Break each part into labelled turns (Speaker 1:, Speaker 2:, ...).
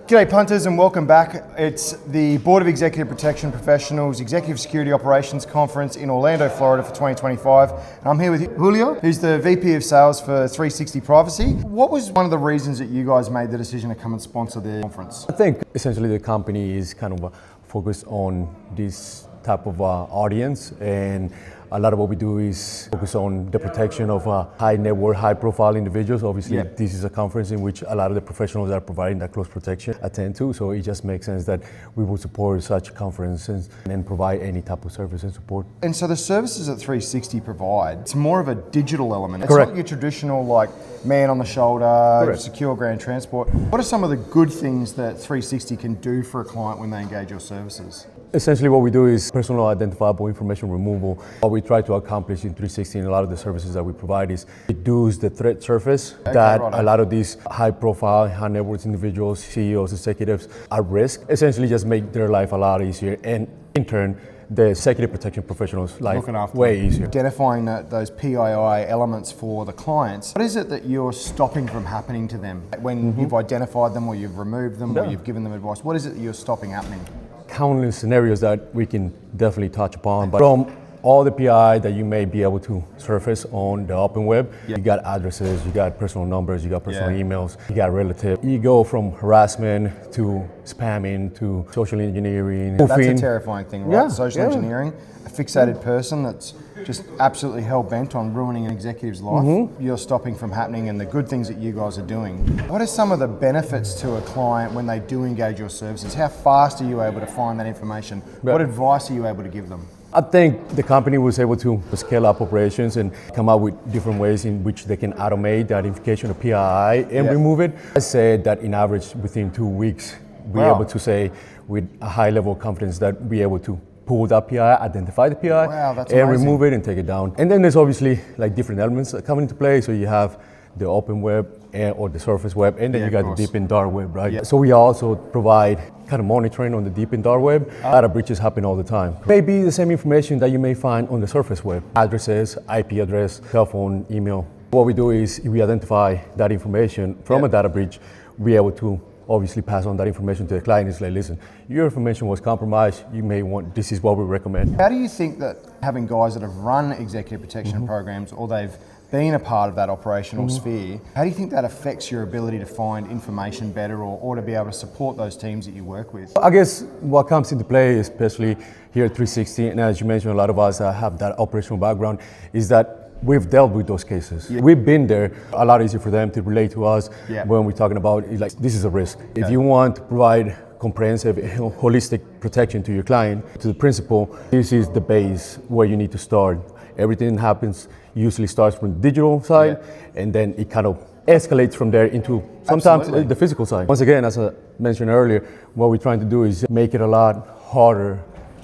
Speaker 1: G'day punters and welcome back. It's the Board of Executive Protection Professionals Executive Security Operations Conference in Orlando, Florida for 2025. And I'm here with Julio, who's the VP of Sales for 360 Privacy. What was one of the reasons that you guys made the decision to come and sponsor the conference?
Speaker 2: I think essentially the company is kind of focused on this type of audience, and a lot of what we do is focus on the protection of high net worth, high profile individuals. Obviously, This is a conference in which a lot of the professionals that are providing that close protection attend to, so it just makes sense that we will support such conferences and provide any type of service and support.
Speaker 1: And so the services that 360 provide, it's more of a digital element. It's
Speaker 2: Correct.
Speaker 1: not your traditional like man on the shoulder,
Speaker 2: Correct.
Speaker 1: secure ground transport. What are some of the good things that 360 can do for a client when they engage your services?
Speaker 2: Essentially what we do is personal identifiable information removal. What we try to accomplish in 360 and a lot of the services that we provide is reduce the threat surface that a lot of these high profile, high net worth individuals, CEOs, executives are at risk. Essentially just make their life a lot easier, and in turn, the executive protection professionals' life way easier.
Speaker 1: Identifying those PII elements for the clients, what is it that you're stopping from happening to them? When you've identified them or you've removed them or you've given them advice, what is it that you're stopping happening?
Speaker 2: Countless scenarios that we can definitely touch upon, but from all the PI that you may be able to surface on the open web, you got addresses, you got personal numbers, you got personal emails, you got relative. You go from harassment to spamming to social engineering.
Speaker 1: That's a terrifying thing, right? Social engineering, a fixated person that's just absolutely hell-bent on ruining an executive's life. You're stopping from happening, and the good things that you guys are doing. What are some of the benefits to a client when they do engage your services? How fast are you able to find that information? What advice are you able to give them?
Speaker 2: I think the company was able to scale up operations and come up with different ways in which they can automate the identification of PII and remove it. I said that in average within 2 weeks, we're able to say with a high level of confidence that we're able to pull that PI, identify the PI, and remove it and take it down. And then there's obviously like different elements that come into play. So you have the open web or the surface web, and then you got the deep and dark web, right? So we also provide kind of monitoring on the deep and dark web. A lot of breaches happen all the time. Maybe the same information that you may find on the surface web. Addresses, IP address, cell phone, email. What we do is we identify that information from a data breach. We're able to obviously pass on that information to the client. It's like, listen, your information was compromised. You may want, this is what we recommend.
Speaker 1: How do you think that having guys that have run executive protection programs, or they've been a part of that operational sphere, how do you think that affects your ability to find information better or to be able to support those teams that you work with?
Speaker 2: I guess what comes into play, especially here at 360, and as you mentioned, a lot of us have that operational background, is that we've dealt with those cases. We've been there. A lot easier for them to relate to us when we're talking about, like, this is a risk. If you want to provide comprehensive, holistic protection to your client, to the principal, this is the base where you need to start. Everything that happens usually starts from the digital side, and then it kind of escalates from there into sometimes the physical side. Once again, as I mentioned earlier, what we're trying to do is make it a lot harder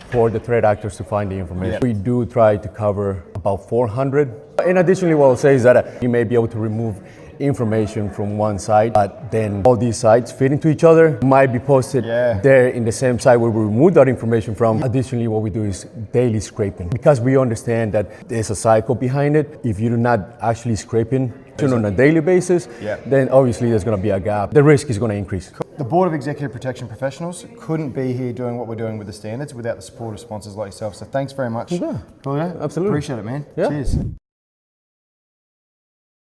Speaker 2: for the threat actors to find the information. We do try to cover about 400. And additionally, what I'll say is that you may be able to remove information from one site, but then all these sites fit into each other, might be posted there in the same site where we remove that information from. Additionally, what we do is daily scraping, because we understand that there's a cycle behind it. If you're not actually scraping on a daily basis, then obviously there's going to be a gap. The risk is going to increase.
Speaker 1: The Board of Executive Protection Professionals couldn't be here doing what we're doing with the standards without the support of sponsors like yourself. So thanks very much.
Speaker 2: Absolutely.
Speaker 1: Appreciate it, man. Cheers.